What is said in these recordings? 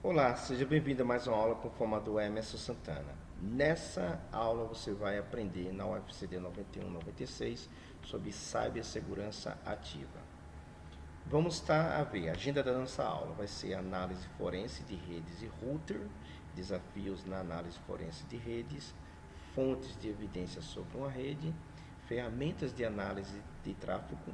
Olá, seja bem-vindo a mais uma aula com o formador Emerson Santana. Nessa aula você vai aprender na UFCD 91 e 96 sobre cibersegurança ativa. Vamos estar a ver, a agenda da nossa aula vai ser análise forense de redes e router, desafios na análise forense de redes, fontes de evidência sobre uma rede, ferramentas de análise de tráfego,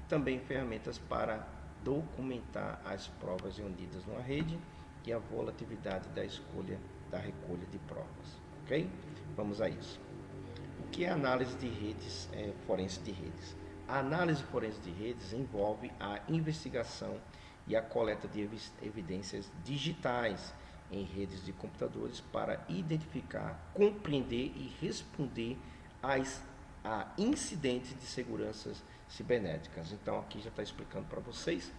também ferramentas para documentar as provas reunidas numa rede e a volatilidade da escolha da recolha de provas, ok? Vamos a isso. O que é análise de redes, forense de redes? A análise forense de redes envolve a investigação e a coleta de evidências digitais em redes de computadores para identificar, compreender e responder a incidentes de segurança cibernéticas. Então aqui já está explicando para vocês,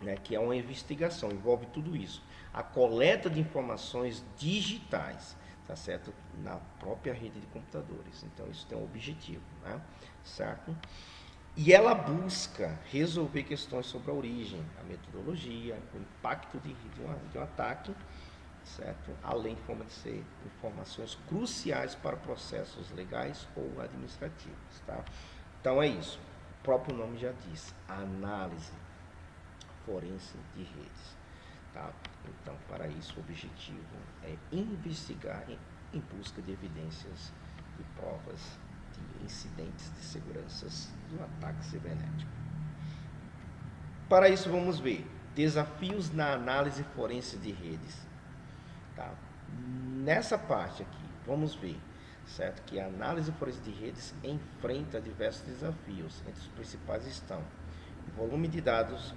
né, que é uma investigação, envolve tudo isso. A coleta de informações digitais, tá certo? Na própria rede de computadores. Então isso tem um objetivo, né? Certo? E ela busca resolver questões sobre a origem, a metodologia, o impacto de um ataque, certo? Além de fornecer informações cruciais para processos legais ou administrativos, tá? Então é isso. O próprio nome já diz, análise forense de redes. Tá? Então, para isso, o objetivo é investigar em busca de evidências e provas de incidentes de segurança do ataque cibernético. Para isso, vamos ver desafios na análise forense de redes. Tá? Nessa parte aqui, vamos ver, certo, que a análise forense de redes enfrenta diversos desafios. Entre os principais estão volume de dados,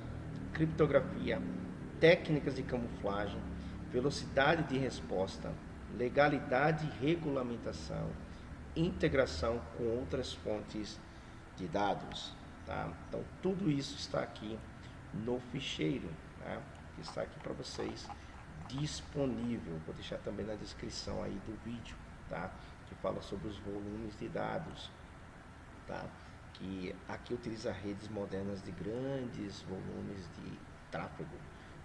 criptografia, técnicas de camuflagem, velocidade de resposta, legalidade e regulamentação, integração com outras fontes de dados. Tá? Então, tudo isso está aqui no ficheiro, né, que está aqui para vocês disponível. Vou deixar também na descrição aí do vídeo, tá? Que fala sobre os volumes de dados, tá? Que aqui utiliza redes modernas de grandes volumes de tráfego,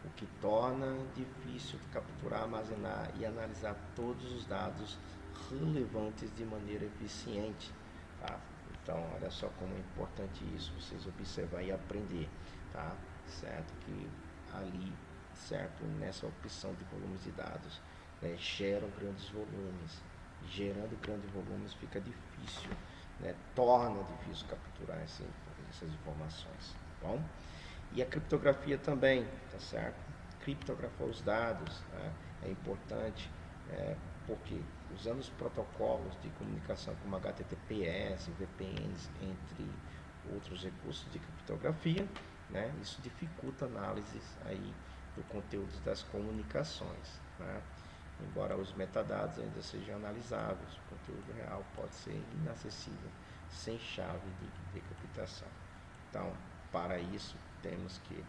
o que torna difícil capturar, armazenar e analisar todos os dados relevantes de maneira eficiente, tá? Então, olha só como é importante isso, vocês observar e aprender, tá? Certo? Que ali, certo? Nessa opção de volumes de dados, né, geram grandes volumes. Gerando grandes volumes fica difícil, né, torna difícil capturar essas informações, tá bom? E a criptografia também, tá certo? Criptografar os dados, né, é importante, porque usando os protocolos de comunicação como HTTPS, VPNs, entre outros recursos de criptografia, né, isso dificulta análises aí do conteúdo das comunicações, né? Embora os metadados ainda sejam analisáveis, o conteúdo real pode ser inacessível sem chave de decriptação. Então, para isso, temos que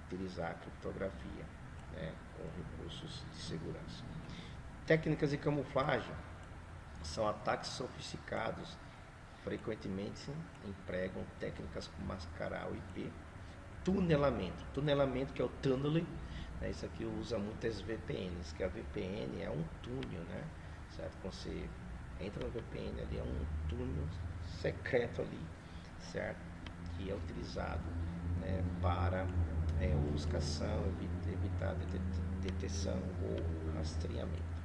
utilizar a criptografia, né, com recursos de segurança. Técnicas de camuflagem são ataques sofisticados, frequentemente empregam técnicas como mascarar o IP, tunelamento que é o tunneling, né, isso aqui usa muitas VPNs, que a VPN é um túnel, né, certo? Quando você entra no VPN ali, é um túnel secreto ali, certo? Que é utilizado, né, para ofuscação, evitar detecção ou rastreamento.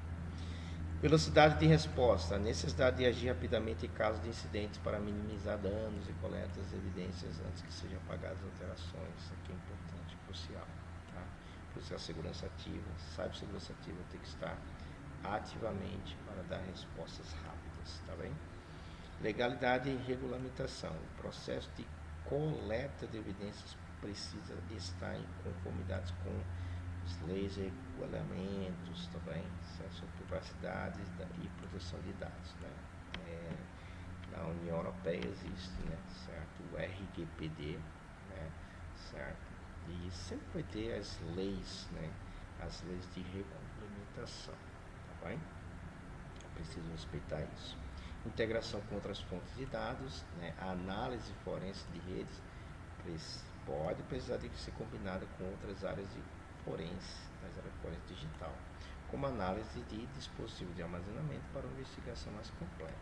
Velocidade de resposta, a necessidade de agir rapidamente em caso de incidentes para minimizar danos e coleta as evidências antes que sejam apagadas alterações. Isso aqui é importante, crucial. Tá? Por isso a segurança ativa, cibersegurança ativa tem que estar ativamente para dar respostas rápidas, tá bem? Legalidade e regulamentação, o processo de coleta de evidências precisa estar em conformidade com as leis e regulamentos também, certo? Sobre privacidade e proteção de dados, né? Na União Europeia existe, né, certo? O RGPD, né, certo? E sempre vai ter as leis, né, as leis de regulamentação, tá bem? Preciso respeitar isso. Integração com outras fontes de dados, né, a análise forense de redes pode precisar de ser combinada com outras áreas de forense, nas áreas forense digital, como análise de dispositivo de armazenamento para uma investigação mais completa.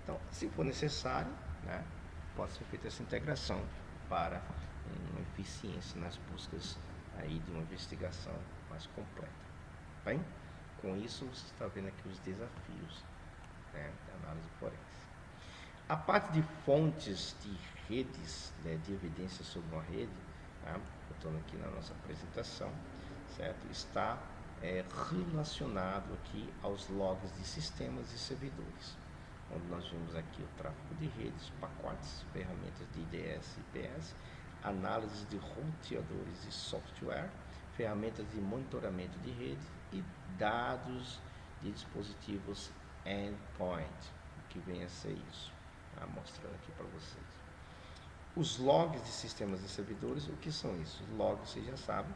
Então, se for necessário, né, pode ser feita essa integração para uma eficiência nas buscas aí de uma investigação mais completa. Bem, com isso você está vendo aqui os desafios, né, da análise forense. A parte de fontes de redes, né, de evidências sobre uma rede, tá, voltando aqui na nossa apresentação, certo? Está relacionado aqui aos logs de sistemas e servidores, onde nós vimos aqui o tráfego de redes, pacotes, ferramentas de IDS e IPS, análise de roteadores de software, ferramentas de monitoramento de rede e dados de dispositivos endpoint, o que vem a ser isso, tá? Mostrando aqui para vocês. Os logs de sistemas e servidores, o que são isso? Os logs, vocês já sabem,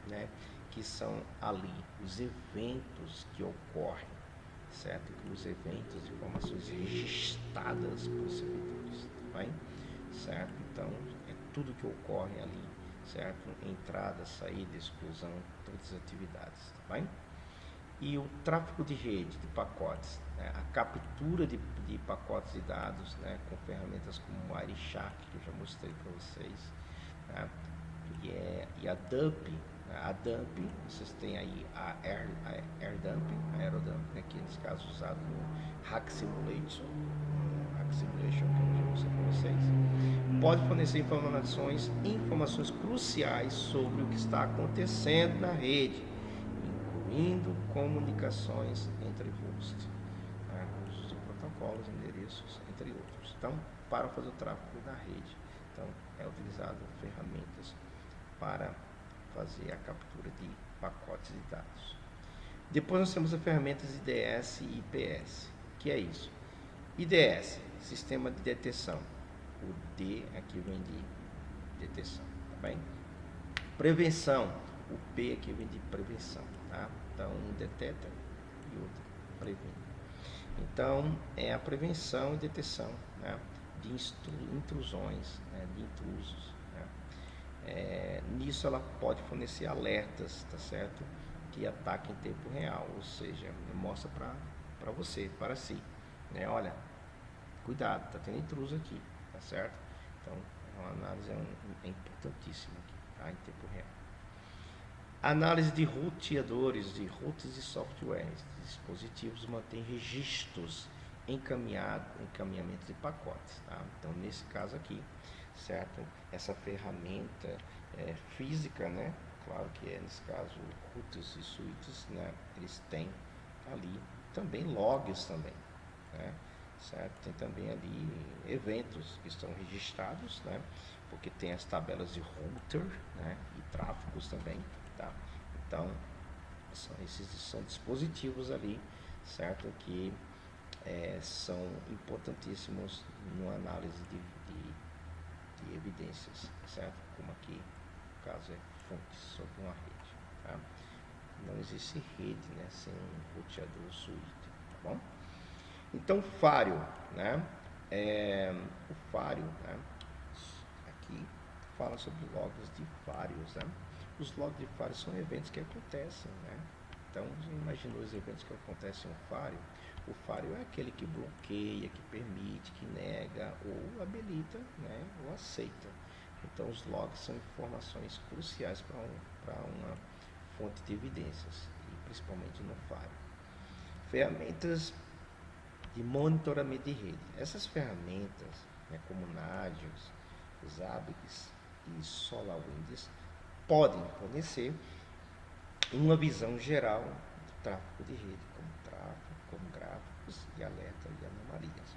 né, que são ali os eventos que ocorrem, certo? Os eventos, informações registradas por servidores, tá bem? Certo? Então, é tudo que ocorre ali, certo? Entrada, saída, exclusão, todas as atividades, tá bem? E o tráfego de rede, de pacotes, né? A captura de pacotes de dados, né? Com ferramentas como o Wireshark, que eu já mostrei para vocês, né? E a dump, né? A dump, vocês têm aí a AirDump, a AeroDump, né? Que nesse caso usado no Hack Simulation, que eu já mostrei para vocês. Pode fornecer informações cruciais sobre o que está acontecendo na rede, incluindo comunicações entre hosts, né, usos de protocolos, endereços, entre outros. Então, para fazer o tráfego da rede, então é utilizado ferramentas para fazer a captura de pacotes de dados. Depois nós temos as ferramentas IDS e IPS. Que é isso? IDS, Sistema de Detecção. O D aqui vem de detecção, tá bem? Prevenção, o P aqui vem de prevenção, tá? Então, um detecta e outro previne. Então, é a prevenção e detecção, né, de intrusões, né, de intrusos, né? Nisso ela pode fornecer alertas, tá certo? Que ataque em tempo real, ou seja, mostra para você, para si, né? Olha, cuidado, tá tendo intruso aqui, tá certo? Então, a análise é importantíssima aqui, tá? Em tempo real. Análise de roteadores, de routes de softwares, de dispositivos, mantém registros, encaminhamento de pacotes, tá? Então, nesse caso aqui, certo? Essa ferramenta física, né? Claro que nesse caso, routers e switches, né? Eles têm ali também logs também, né? Certo? Tem também ali eventos que estão registrados, né? Porque tem as tabelas de router, né? E tráfegos também, tá? Então, são dispositivos ali, certo? Que são importantíssimos numa análise de evidências, certo? Como aqui, no caso, é fontes sobre uma rede, tá? Não existe rede, né? Sem um roteador switch, tá bom? Então, FARO, né? O FARO, né? Aqui fala sobre logs de FAROs, né? Os logs de FARO são eventos que acontecem, né? Então, você imagina os eventos que acontecem no FARO. O FARO é aquele que bloqueia, que permite, que nega, ou habilita, né? Ou aceita. Então, os logs são informações cruciais para uma fonte de evidências, e principalmente no FARO. Ferramentas de monitoramento de rede. Essas ferramentas, né, como Nagios, Zabbix e SolarWinds, podem fornecer uma visão geral do tráfego de rede, como gráficos e alertas e anomalias.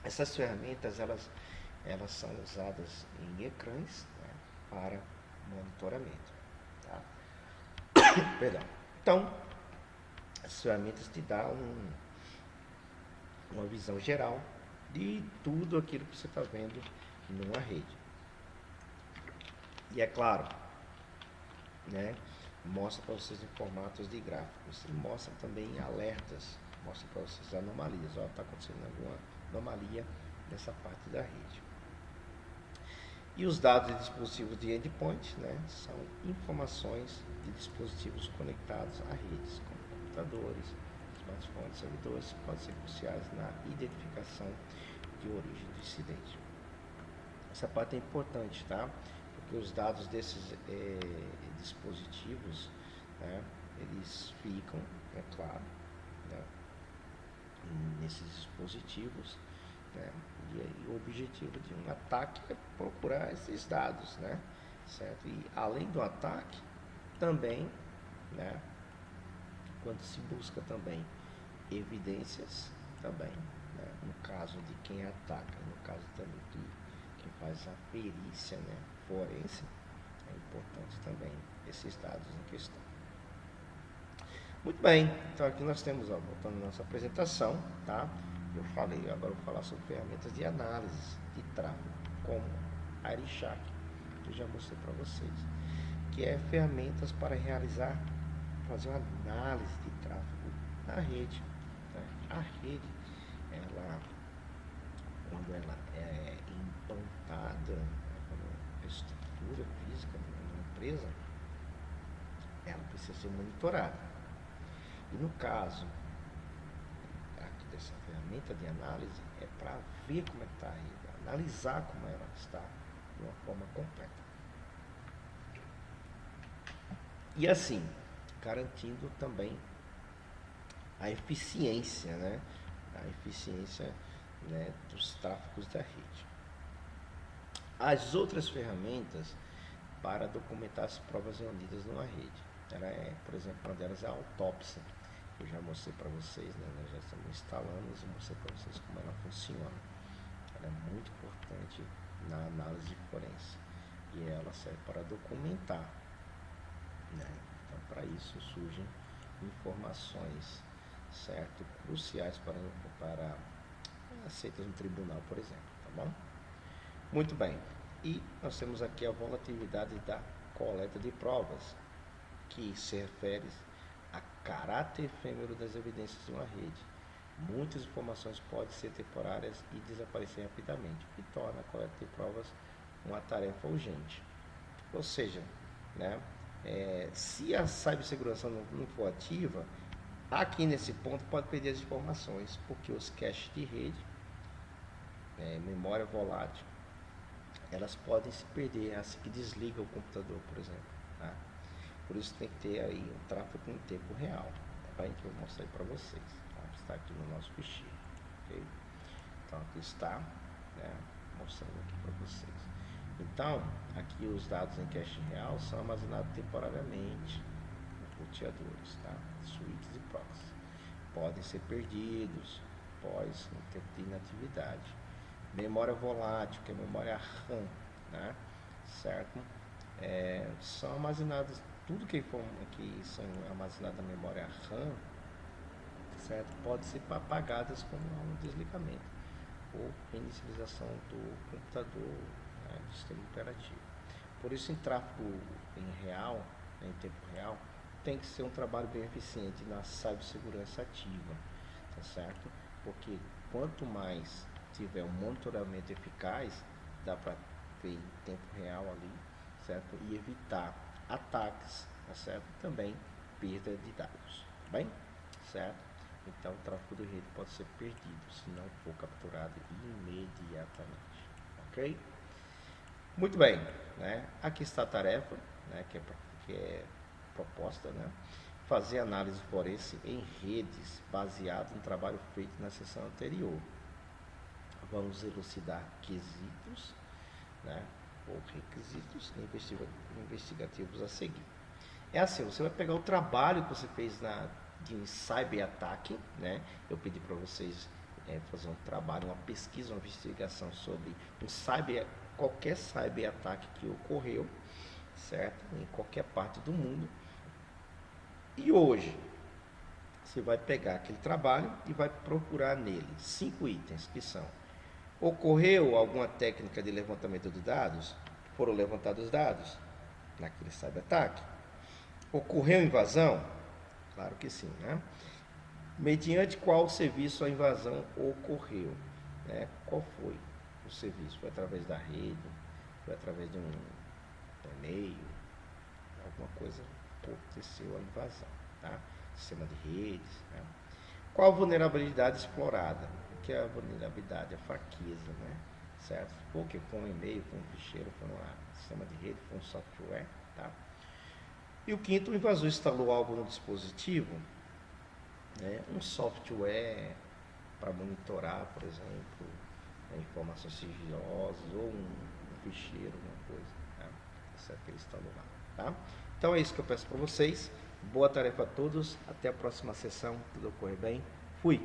Essas ferramentas elas são usadas em ecrãs, né, para monitoramento. Tá? Perdão. Então, as ferramentas te dão uma visão geral de tudo aquilo que você está vendo numa rede. E é claro, né, mostra para vocês em formatos de gráficos e mostra também alertas, mostra para vocês anomalias. Está acontecendo alguma anomalia nessa parte da rede. E os dados de dispositivos de endpoint, né, são informações de dispositivos conectados a redes, como computadores, smartphones, servidores, que podem ser cruciais na identificação de origem do incidente. Essa parte é importante, tá? Porque os dados desses dispositivos, né, eles ficam, é claro, né, nesses dispositivos, né, e o objetivo de um ataque é procurar esses dados, né, certo? E além do ataque, também, né, quando se busca também evidências, também, né, no caso de quem ataca, no caso também de quem faz a perícia, né, forense, é importante também esses dados em questão. Muito bem, então aqui nós temos, ó, voltando à nossa apresentação, tá? Eu falei, agora eu vou falar sobre ferramentas de análise de tráfego, como a Airshak, que eu já mostrei para vocês, que é ferramentas para fazer uma análise de tráfego na rede. Né? A rede, ela, quando ela é implantada, a estrutura física de uma empresa, ela precisa ser monitorada. E no caso aqui dessa ferramenta de análise, é para ver como é que está a rede, analisar como ela está de uma forma completa. E assim, garantindo também a eficiência, né? A eficiência, né, dos tráfegos da rede. As outras ferramentas para documentar as provas reunidas numa rede. Ela é, por exemplo, uma delas é a autópsia. Eu já mostrei para vocês, né? Nós já estamos instalando e mostrei para vocês como ela funciona. Ela é muito importante na análise forense e ela serve para documentar, né? Então, para isso surgem informações, certo, cruciais para aceitas no tribunal, por exemplo, tá bom? Muito bem. E nós temos aqui a volatilidade da coleta de provas, que se refere a caráter efêmero das evidências de uma rede. Muitas informações podem ser temporárias e desaparecer rapidamente, o que torna a coleta de provas uma tarefa urgente. Ou seja, né, se a cibersegurança não for ativa, aqui nesse ponto pode perder as informações, porque os caches de rede, memória volátil, elas podem se perder assim que desliga o computador, por exemplo. Tá? Por isso tem que ter aí um tráfego em tempo real, tá? Que eu vou mostrar para vocês. Tá? Está aqui no nosso ficheiro. Okay? Então aqui está, né, mostrando aqui para vocês. Então, aqui os dados em cache real são armazenados temporariamente nos roteadores, tá? Switches e proxies. Podem ser perdidos após um tempo de inatividade. Memória volátil, que é memória RAM, né? Certo? São armazenadas, tudo que são armazenadas na memória RAM, certo? Pode ser apagadas como um desligamento ou inicialização do computador, né, do sistema operativo. Por isso, em tráfego em real, né, em tempo real, tem que ser um trabalho bem eficiente na cibersegurança ativa, tá certo? Porque quanto mais tiver um monitoramento eficaz, dá para ver em tempo real ali, certo? E evitar ataques, tá certo? Também perda de dados, tá bem? Certo? Então o tráfego de rede pode ser perdido se não for capturado imediatamente, ok? Muito bem, né? Aqui está a tarefa, né, que é proposta, né? Fazer análise forense em redes, baseado no trabalho feito na sessão anterior. Vamos elucidar quesitos, né, ou requisitos investigativos a seguir. É assim, você vai pegar o trabalho que você fez de um cyberataque, né? Eu pedi para vocês fazer um trabalho, uma pesquisa, uma investigação sobre qualquer cyberataque que ocorreu, certo? Em qualquer parte do mundo. E hoje, você vai pegar aquele trabalho e vai procurar nele 5 itens que são: ocorreu alguma técnica de levantamento de dados? Foram levantados dados naquele cyberataque? Ocorreu invasão? Claro que sim, né? Mediante qual serviço a invasão ocorreu? Né? Qual foi o serviço? Foi através da rede? foi através de um e-mail, alguma coisa aconteceu a invasão, tá? Sistema de redes, né? Qual a vulnerabilidade explorada? O que é a vulnerabilidade? A fraqueza, né? Certo? Porque foi um e-mail, foi um ficheiro, foi um sistema de rede, foi um software, tá? E o quinto, o invasor instalou algo no dispositivo, né? Um software para monitorar, por exemplo, informações sigilosas ou um ficheiro, alguma coisa, tá? Isso é que ele instalou lá, tá? Então é isso que eu peço para vocês. Boa tarefa a todos. Até a próxima sessão. Tudo ocorre bem. Fui!